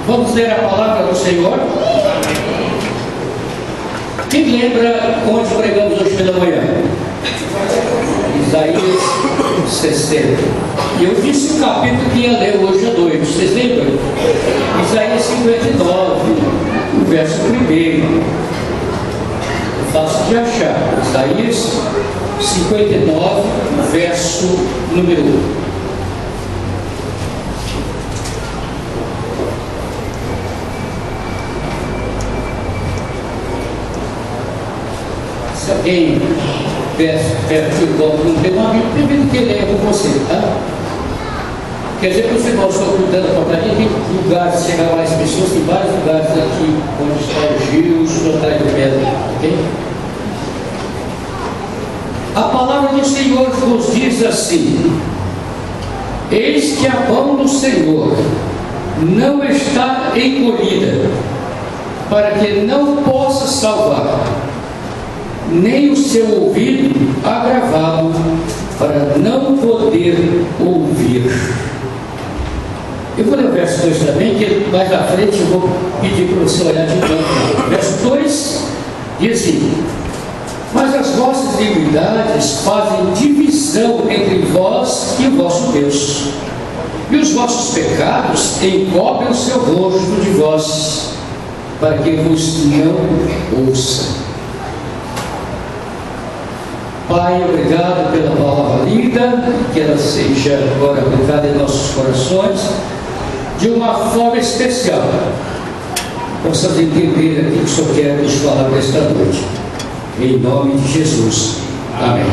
Vamos ler a palavra do Senhor. Quem lembra onde pregamos hoje pela manhã? Isaías 60. E eu disse o capítulo que ia ler hoje à noite. Vocês lembram? Isaías 59, o verso 1. Fácil de achar. Isaías 59, verso número 1. Se alguém perto do banco não tem uma Bíblia, primeiro que ler com você, tá? Quer dizer que os irmãos estão cuidando da portaria, tem lugares de chegar mais pessoas, tem vários lugares aqui onde está o Gil, atrás do Pedro, ok? A palavra do Senhor nos diz assim: eis que a mão do Senhor não está encolhida, para que não possa salvar, nem o seu ouvido agravado, para não poder ouvir. Eu vou ler o verso 2 também, que mais à frente eu vou pedir para você olhar de novo. Verso 2 diz assim: mas as vossas iniquidades fazem divisão entre vós e o vosso Deus, e os vossos pecados encobrem o seu rosto de vós, para que vos não ouça. Pai, obrigado pela palavra linda, que ela seja agora aplicada em nossos corações de uma forma especial. Possamos entender aquilo que o Senhor quer nos falar nesta noite. Em nome de Jesus. Amém.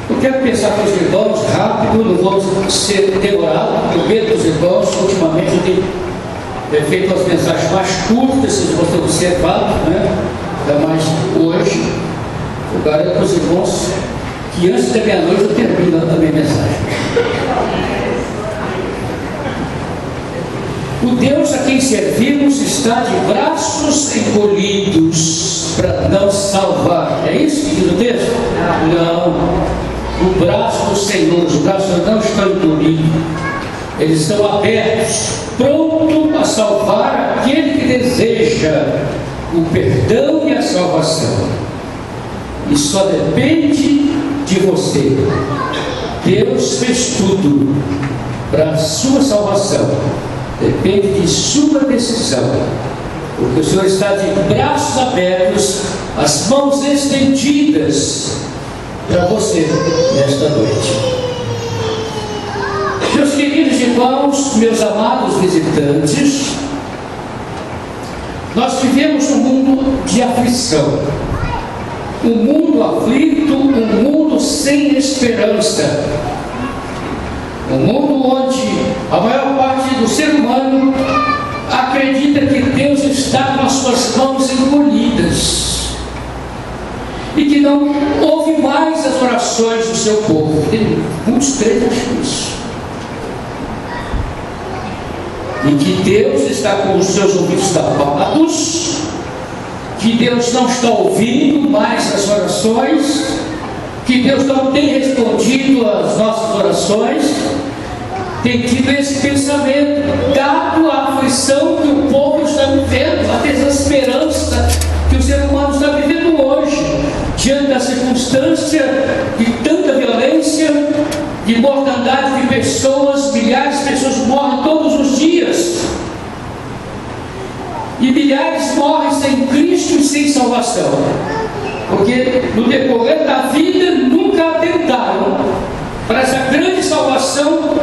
Eu quero pensar com os irmãos rápido, não vamos ser demorados. Eu vejo os irmãos, ultimamente eu tenho feito as mensagens mais curtas, vocês vão ter observado, né? Ainda mais hoje. Eu garanto para os irmãos que antes da meia-noite eu termino a minha mensagem. O Deus a quem servimos está de braços encolhidos para não salvar. É isso que diz o texto? Não. O braço do Senhor, os braços não estão encolhidos. Eles estão abertos, pronto a salvar aquele que deseja o perdão e a salvação. E só depende de você. Deus fez tudo para a sua salvação. Depende de sua decisão, porque o Senhor está de braços abertos, as mãos estendidas para você nesta noite. Meus queridos irmãos, meus amados visitantes, nós vivemos um mundo de aflição, um mundo aflito, um mundo sem esperança, um mundo onde a maior parte do ser humano acredita que Deus está com as suas mãos encolhidas e que não ouve mais as orações do seu povo. Tem muitos crentes acham isso. E que Deus está com os seus ouvidos tapados, que Deus não está ouvindo mais as orações, que Deus não tem respondido às nossas orações. Tem tido esse pensamento, dado a aflição que o povo está vivendo, a desesperança que o ser humano está vivendo hoje, diante da circunstância de tanta violência, de mortandade de pessoas. Milhares de pessoas morrem todos os dias, e milhares morrem sem Cristo e sem salvação, porque no decorrer da vida nunca atentaram para essa grande salvação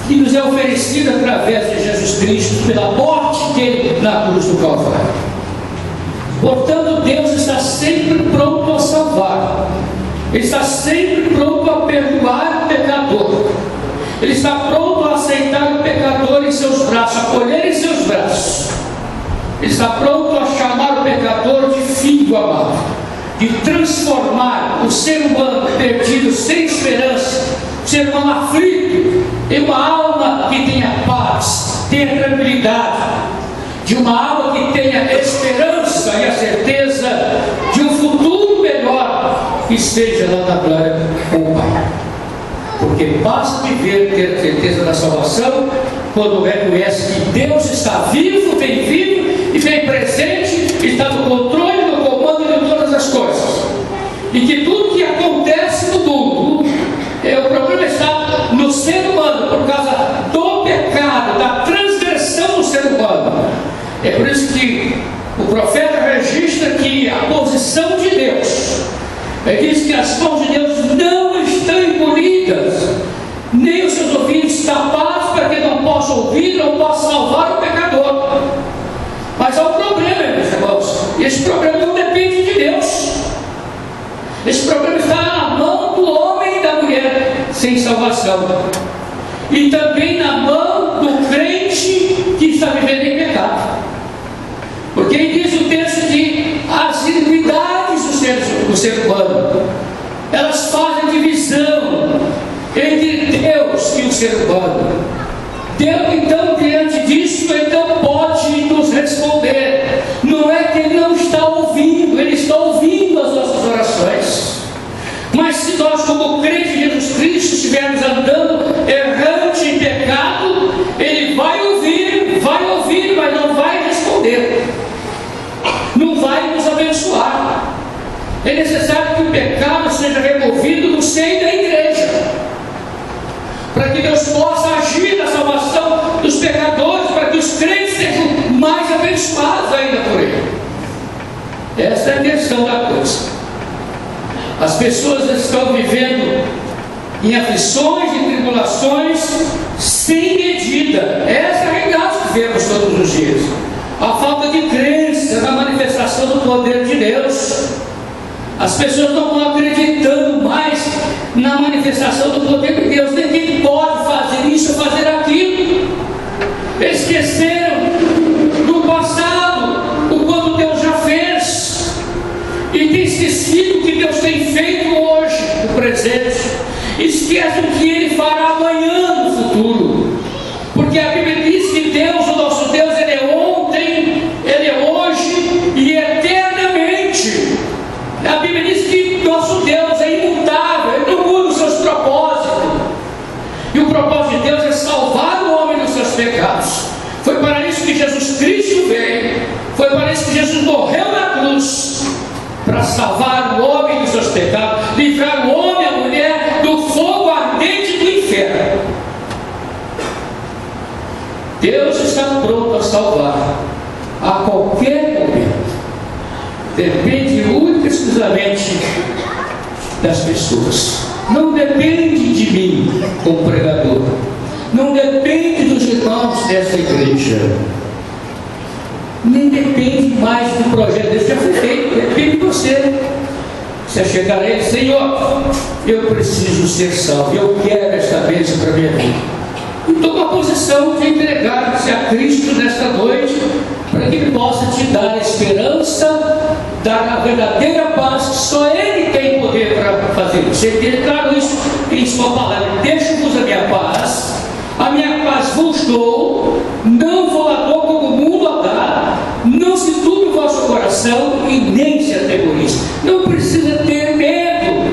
que nos é oferecida através de Jesus Cristo, pela morte dele na cruz do Calvário. Portanto, Deus está sempre pronto a salvar, Ele está sempre pronto a perdoar o pecador, Ele está pronto a aceitar o pecador em seus braços, acolher em seus braços. Ele está pronto a chamar o pecador de filho amado, de transformar o ser humano perdido, sem esperança, o ser humano aflito, em uma alma que tenha paz, tenha tranquilidade, de uma alma que tenha esperança e a certeza de um futuro melhor, que esteja lá na glória com o Pai. Porque porque basta viver, ter a certeza da salvação, quando reconhece que Deus está vivo, e bem presente, está no controle, no comando de todas as coisas, e que tudo que acontece no mundo, o problema está no ser humano, por causa do pecado, da transgressão do ser humano. É por isso que o profeta registra que a posição de Deus, diz que as mãos de Deus não estão encolhidas, nem os seus ouvidos tapados para que não possa ouvir, não possa salvar o pecador. Mas há um problema, meus irmãos, e esse problema não depende de Deus. Esse problema está na mão do homem e da mulher sem salvação, e também na mão do crente que está vivendo em pecado. Porque diz o texto que as iniquidades do ser humano, elas fazem divisão entre Deus e o ser humano. Deus, então, diante disso, então pode nos responder. Não é que Ele não está ouvindo, Ele está ouvindo as nossas orações. Mas se nós, como crentes em Jesus Cristo, estivermos andando errante em pecado, Ele vai ouvir, mas não vai responder. Não vai nos abençoar. É necessário que o pecado seja removido do seio da igreja, para que Deus possa agir na salvação dos pecadores, para que os crentes sejam mais abençoados ainda por Ele. Essa é a questão da coisa. As pessoas estão vivendo em aflições e tribulações sem medida. Essa é a realidade que vemos todos os dias. A falta de crença na manifestação do poder de Deus. As pessoas não estão acreditando mais na manifestação do poder de Deus, nem quem pode fazer isso ou fazer aquilo. Esqueceram do passado, o quanto Deus já fez, e tem esquecido o que Deus tem feito hoje, no presente. Esquecem o que Ele fará amanhã no futuro, porque a Bíblia diz que Deus, o nosso Deus, Ele é ontem, Ele é hoje e eternamente. A Bíblia diz que nosso Deus é imutável, Ele não muda os seus propósitos. E o propósito de Deus é salvar o homem dos seus pecados. Foi para isso que Jesus Cristo veio. Foi para isso que Jesus morreu na cruz, para salvar o homem dos seus pecados, livrar o homem e a mulher do fogo ardente do inferno. Deus está pronto a salvar a qualquer momento. Depende única e exclusivamente das pessoas. Não depende de mim, como pregador. Não depende dos irmãos dessa igreja. Nem depende mais do projeto desse já foi feito. Depende de você. Você chegar a Ele, Senhor, eu preciso ser salvo. Eu quero esta bênção para a minha vida. E toma a posição de entregar-se a Cristo nesta noite, para que Ele possa te dar a esperança, dar a verdadeira paz, que só Ele tem poder para fazer isso. Ele declarou isso em sua palavra: deixo-vos a minha paz vos dou, não vou a dor como o mundo a dá, não se turbe o vosso coração e nem se atemorize. Não precisa ter medo.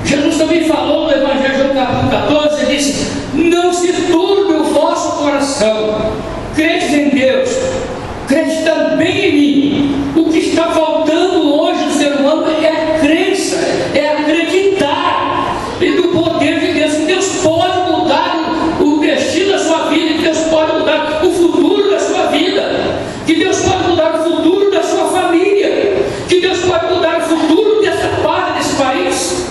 Jesus também falou no Evangelho de João capítulo 14, ele disse: não se turbe o vosso coração, crede em Deus, crede também em mim. O que está faltando hoje no ser humano é a crença, é acreditar no poder de Deus, que Deus pode mudar o destino da sua vida, que Deus pode mudar o futuro da sua vida, que Deus pode mudar o futuro da sua família, que Deus pode mudar o futuro dessa parte desse país,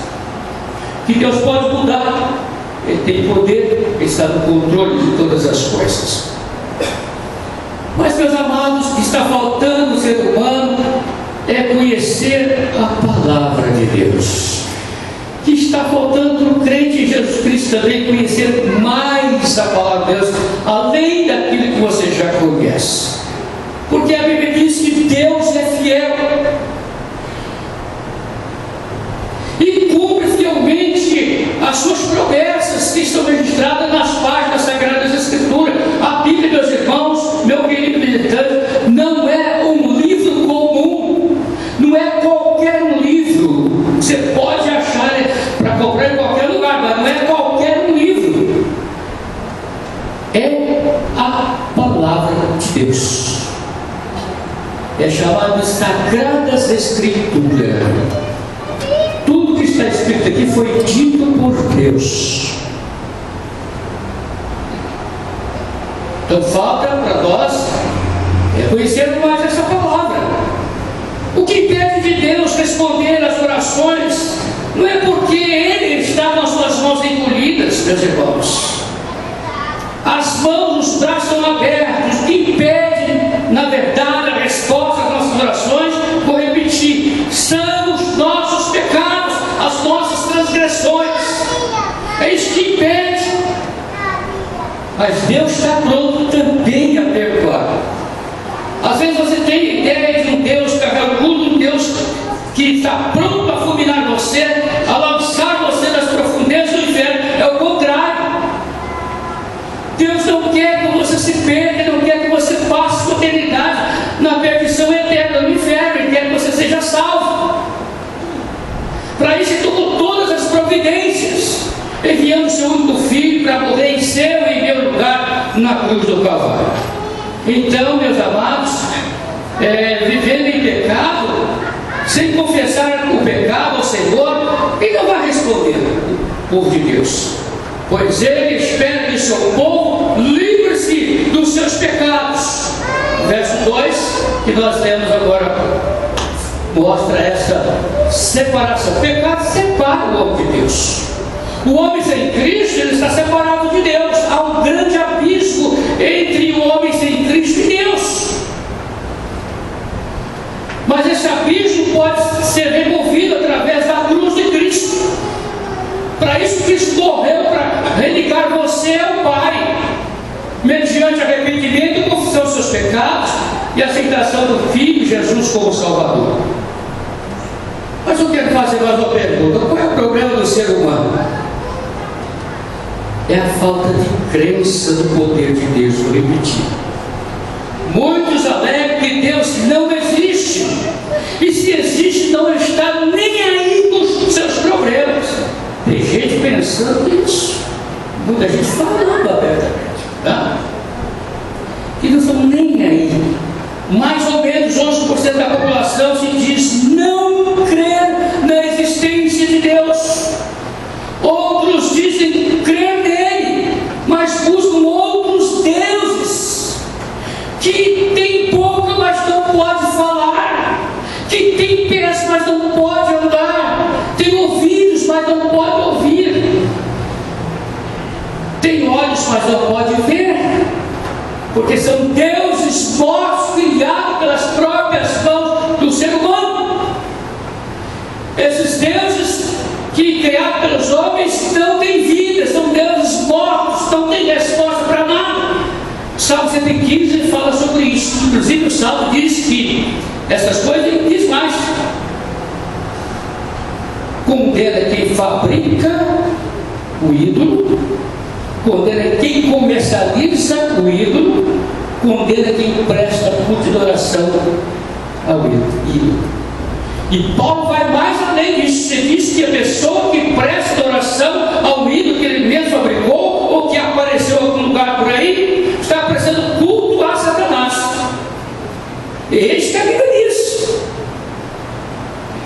que Deus pode mudar. Ele tem poder, Ele está no controle de todas as coisas. Mas, meus amados, o que está faltando no ser humano é conhecer a palavra de Deus. O que está faltando no crente em Jesus Cristo também conhecer mais a palavra de Deus, além daquilo que você já conhece. Porque a Bíblia diz que Deus é fiel e cumpre fielmente as suas promessas que estão registradas nas páginas sagradas da Escritura. A Bíblia, meus irmãos, meu querido militante, não é um livro comum, não é qualquer um livro. Você pode achar para comprar em qualquer lugar, mas não é qualquer Deus. É chamado de Sagradas Escrituras. Tudo que está escrito aqui foi dito por Deus. Então falta para nós conhecer mais essa palavra. O que impede de Deus responder às orações não é porque Ele está com as suas mãos encolhidas, meus irmãos. As mãos, os braços estão abertos. O que impede, na verdade, a resposta às nossas orações, vou repetir, são os nossos pecados, as nossas transgressões. É isso que impede. Mas Deus está pronto também a perdoar. Às vezes você tem ideia de um Deus carrancudo, um Deus que está pronto a fulminar você, a lançar você nas profundezas do inferno. É o contrário. Deus não quer que você se perca, não quer que você passe a eternidade na perdição eterna, no inferno. Ele quer que você seja salvo. Para isso Ele tomou todas as providências, enviando o seu único filho para morrer em seu e em meu lugar na cruz do Calvário. Então, meus amados, vivendo em pecado, sem confessar o pecado ao Senhor, Ele não vai responder o povo de Deus, pois Ele espera que seu povo livre-se dos seus pecados. O verso 2 que nós lemos agora mostra essa separação. O pecado separa o homem de Deus. O homem sem Cristo, ele está separado de Deus. Há um grande abismo entre o homem sem Cristo e Deus. Mas esse abismo pode ser removido através da cruz de Cristo. Para isso Cristo morreu, para religar você ao Pai, mediante arrependimento e confissão dos seus pecados e aceitação do Filho Jesus como Salvador. Mas eu quero fazer mais uma pergunta: qual é o problema do ser humano? É a falta de crença no poder de Deus. Vou repetir. Muitos alegam que Deus não existe, e se existe, não está nem aí com os seus problemas. Tem gente pensando nisso, muita gente falando abertamente, tá? Que não estão nem aí. Mais ou menos 11% da população se diz não crer na existência de Deus. Outros dizem crer nele, mas buscam outros deuses, que tem boca, mas não pode falar, que tem pés, mas não pode andar, tem ouvidos, mas não pode ouvir, tem olhos, mas não pode ver, porque são deuses mortos, criados pelas próprias mãos do ser humano. Esses deuses que criados pelos homens não têm vida, são deuses mortos, não têm resposta para nada. Salmo 115 fala sobre isso. Inclusive o Salmo diz que essas coisas ele diz mais. Condena quem fabrica o ídolo, condena quem comercializa o ídolo, condena quem presta culto de oração ao ídolo. E Paulo vai mais além disso. Ele diz que a pessoa que presta oração ao ídolo que ele mesmo fabricou, ou que apareceu em algum lugar por aí, está prestando culto a Satanás. Eles caminham nisso.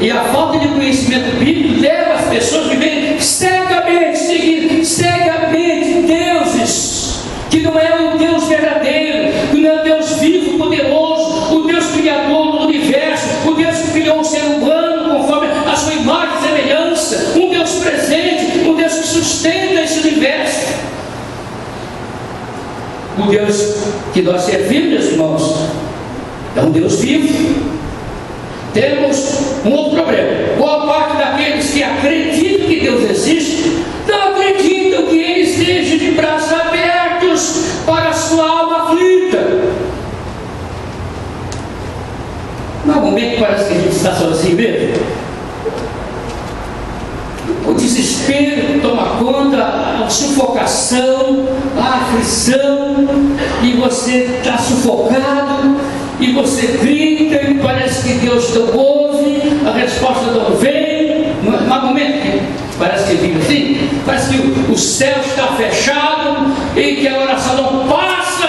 E a falta de conhecimento bíblico leva as pessoas a viverem cegamente, seguir cegamente deuses, que não é um Deus verdadeiro, que não é um Deus vivo, poderoso, o Deus criador do universo, o Deus que criou o ser humano conforme a sua imagem e semelhança, um Deus presente, um Deus que sustenta esse universo. O Deus que nós servimos, meus irmãos, é um Deus vivo. Temos um outro problema. Boa parte daqueles que acreditam que Deus existe, não acreditam que Ele esteja de braços abertos para a sua alma aflita. Não há um momento que parece que a gente está sozinho mesmo. O desespero toma conta, a sufocação, a aflição, e você está sufocado, e você grita, e parece que Deus não ouve, a resposta não vem. Não há momento que parece que fica assim, parece que o céu está fechado, e que a oração não passa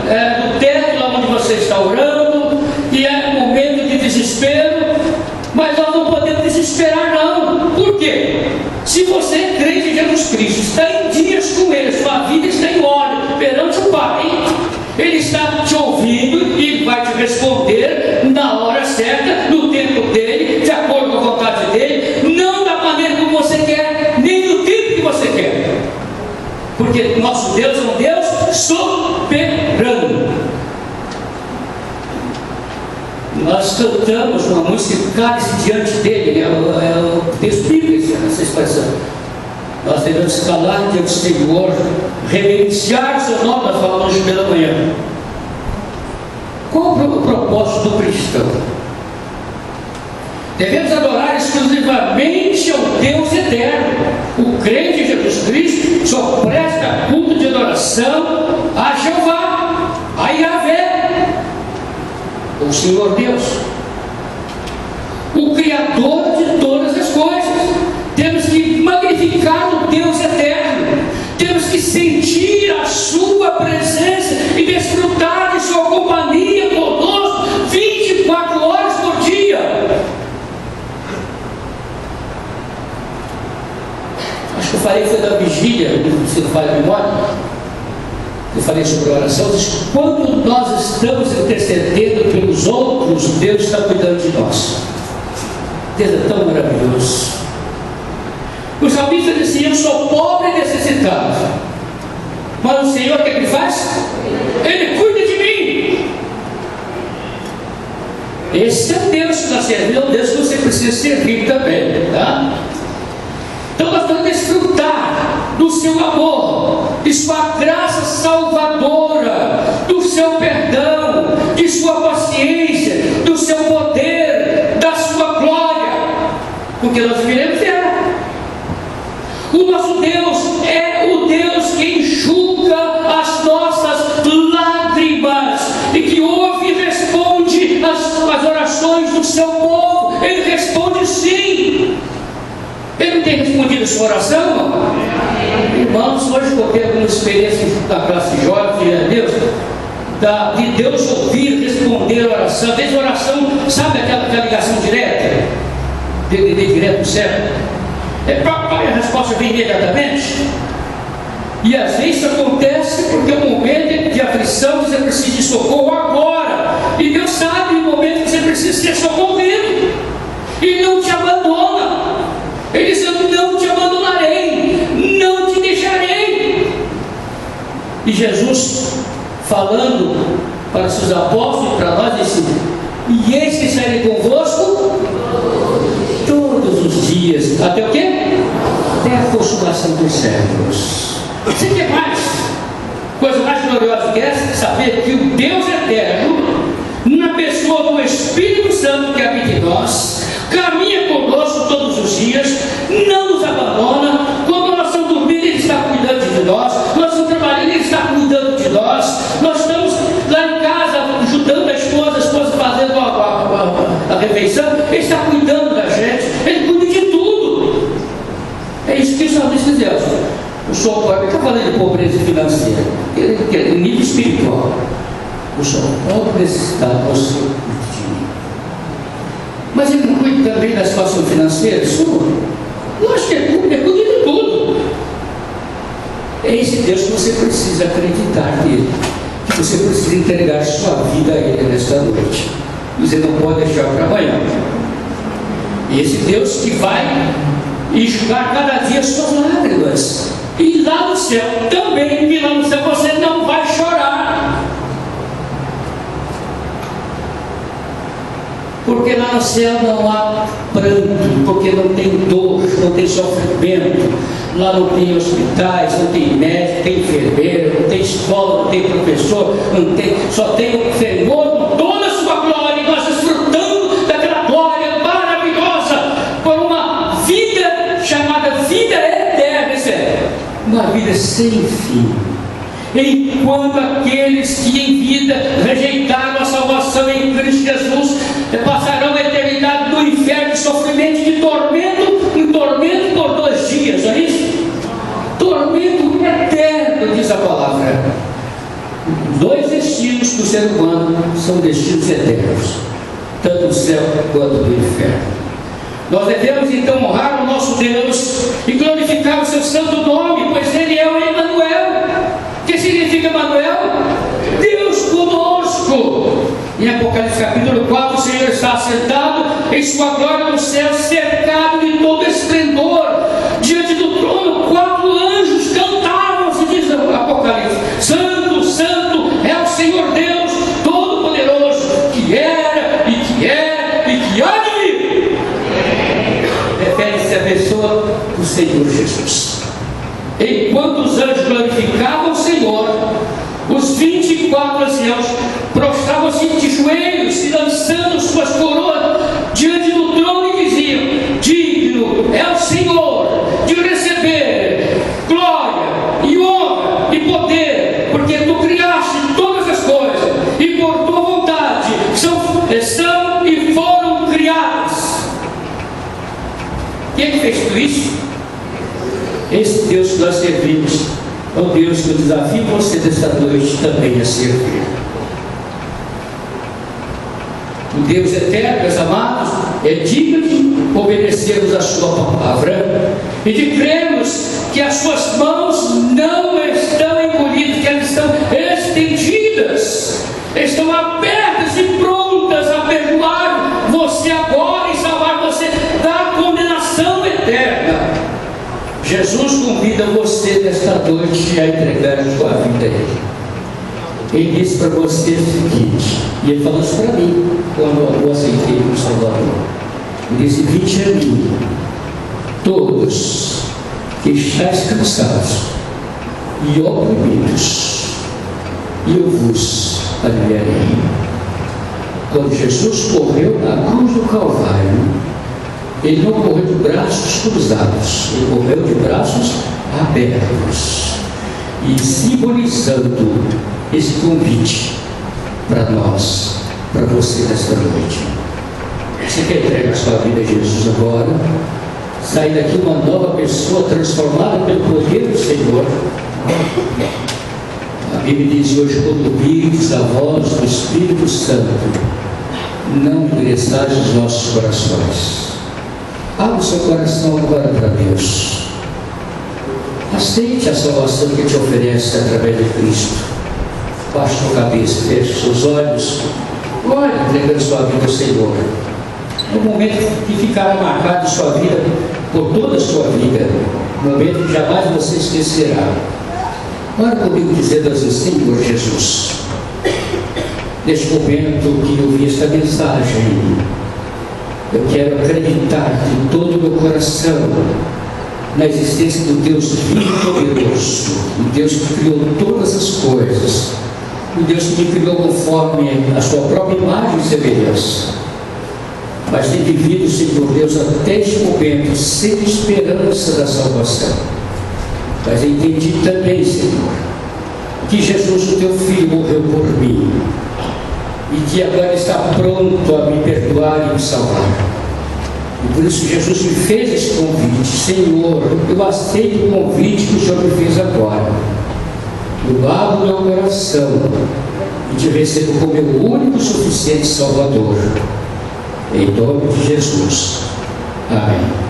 do teto lá onde você Cristo está em dias com Ele, sua vida está em ordem perante o Pai, Ele está te ouvindo e vai te responder na hora certa, no tempo dele, de acordo com a vontade dele, não da maneira como você quer, nem do tempo que você quer, porque nosso Deus é um Deus soberano. Nós cantamos uma música, cale-se diante dele, é o texto bíblico, essa expressão. Nós devemos calar diante do Senhor, reverenciar o seu nome. Nós falamos hoje pela manhã. Qual o propósito do cristão? Devemos adorar exclusivamente ao Deus eterno. O crente em Jesus Cristo só presta culto de adoração a Jeová, a Yahvé, o Senhor Deus, o Criador de todas as coisas. Temos que magnificar o Deus eterno, temos que sentir a sua presença e desfrutar de sua companhia conosco 24 horas por dia. Acho que eu falei foi da vigília, se não falha a memória, eu falei sobre a oração. Quando nós estamos intercedendo pelos outros, Deus está cuidando de nós. Deus é tão maravilhoso. O salmista disse: eu sou pobre e necessitado, mas o Senhor o que Ele faz? Ele cuida de mim. Esse é o Deus que nós servimos, é o Deus que você precisa servir também, tá? Então nós vamos desfrutar do seu amor, de sua graça salvadora, do seu perdão, de sua paciência, do seu poder, da sua glória, porque nós viremos dela. O nosso Deus é o Deus que enxuga as nossas lágrimas e que ouve e responde as orações do seu povo. Ele responde sim. Ele não tem respondido a sua oração? Irmãos, hoje eu tenho alguma experiência da classe jovem, de Deus ouvir, responder a oração. Às vezes a oração, sabe aquela ligação direta? Direto do céu? A resposta vem imediatamente. E às vezes isso acontece porque o momento de aflição você precisa de socorro agora, e Deus sabe o momento que você precisa ser socorrido. Ele não te abandona. Ele diz: eu não te abandonarei, não te deixarei. E Jesus, falando para seus apóstolos, para nós, disse: e eis que estarei convosco todos os dias, até o quê? Até a consumação dos séculos. Você quer mais? Coisa mais gloriosa que essa? Saber que o Deus eterno, na pessoa do Espírito Santo que habita em nós, caminha conosco todos os dias, não nos abandona. Quando nós estamos dormindo, Ele está cuidando de nós. Nós estamos trabalhando, Ele está cuidando de nós. Nós estamos lá em casa ajudando a esposa fazendo a refeição, Ele está cuidando da gente. Ele cuida de tudo. É isso que o salmista diz. O senhor pobre está falando de pobreza financeira, ele nível espiritual. O senhor pobre necessitado ao seu destino. Mas ele não cuida também da situação financeira, senhor? Lógico que ele cuida de tudo. É esse Deus que você precisa acreditar nele, que você precisa entregar sua vida a Ele nesta noite. Você não pode deixar para amanhã. E esse Deus que vai enxugar cada dia suas lágrimas. E lá no céu também, e lá no céu você não vai chorar. Porque lá no céu não há pranto, porque não tem dor, não tem sofrimento. Lá não tem hospitais, não tem médico, tem enfermeiro, não tem escola, não tem professor, só tem o Senhor com toda a sua glória, e nós desfrutando daquela glória maravilhosa, por uma vida chamada vida eterna, uma vida sem fim. Enquanto aqueles que em vida rejeitaram a salvação em Cristo Jesus passarão a eternidade no inferno de sofrimento e de tormento, em tormento por 2 dias, não é isso? Tormento eterno, diz a palavra. Os 2 destinos do ser humano são destinos eternos, tanto o céu quanto o inferno. Nós devemos então honrar o nosso Deus e glorificar o seu santo nome, pois Ele é o Emanuel. O que significa Emanuel? Deus conosco. Em Apocalipse capítulo 4, o Senhor está assentado em sua glória no céu, cercado de todo esplendor. Diante do trono, 4 anjos cantavam, se diz no Apocalipse: Santo, Santo é o Senhor Deus Todo-Poderoso, que era, e que é, e que há de vir. Refere-se à pessoa do Senhor Jesus. Enquanto os anjos glorificavam o Senhor, os 24 anciãos prostravam-se de joelhos e lançando suas coroas diante do trono e diziam: digno é o Senhor de receber glória e honra e poder, porque tu criaste todas as coisas e por tua vontade são e foram criadas. Quem fez tudo isso? Esse Deus que nós servimos é o Deus que eu desafio você desta noite também a servir. O Deus eterno, meus amados, é digno de obedecermos a sua palavra e de crermos que as suas mãos não estão encolhidas, que elas estão estendidas, estão abertas e prontas a perdoar você agora e salvar você da condenação eterna. Jesus convida você nesta noite a entregar a sua vida a Ele. Ele disse para você o seguinte, e Ele falou isso para mim quando eu aceitei o Salvador. Ele disse: vinde a mim, todos que estáis cansados e oprimidos, e eu vos aliviarei. Quando Jesus morreu na cruz do Calvário, Ele não morreu de braços cruzados, Ele morreu de braços abertos, e simbolizando esse convite para nós, para você nesta noite. Você quer entregar a sua vida a Jesus agora? Sair daqui uma nova pessoa transformada pelo poder do Senhor? A Bíblia diz hoje: quando ouvirdes a voz do Espírito Santo, não endureçais os nossos corações. Abra o seu coração agora para Deus. Aceite a salvação que te oferece através de Cristo. Baixe a sua cabeça, feche seus olhos. Olhe, entregando sua vida ao Senhor. É um momento que ficará marcado em sua vida por toda a sua vida. Um momento que jamais você esquecerá. Ora comigo dizendo assim: Senhor Jesus, neste momento que eu vi esta mensagem, eu quero acreditar de todo o meu coração na existência do Deus vivo e poderoso, o Deus que criou todas as coisas, o Deus que me criou conforme a sua própria imagem e semelhança. Mas tem vivido, Senhor Deus, até este momento sem esperança da salvação. Mas entendi também, Senhor, que Jesus, o teu Filho, morreu por mim e que agora está pronto a me perdoar e me salvar. E por isso Jesus me fez esse convite. Senhor, eu aceito o convite que o Senhor me fez agora. Eu abro meu coração e te recebo como meu único e suficiente Salvador. Em nome de Jesus. Amém.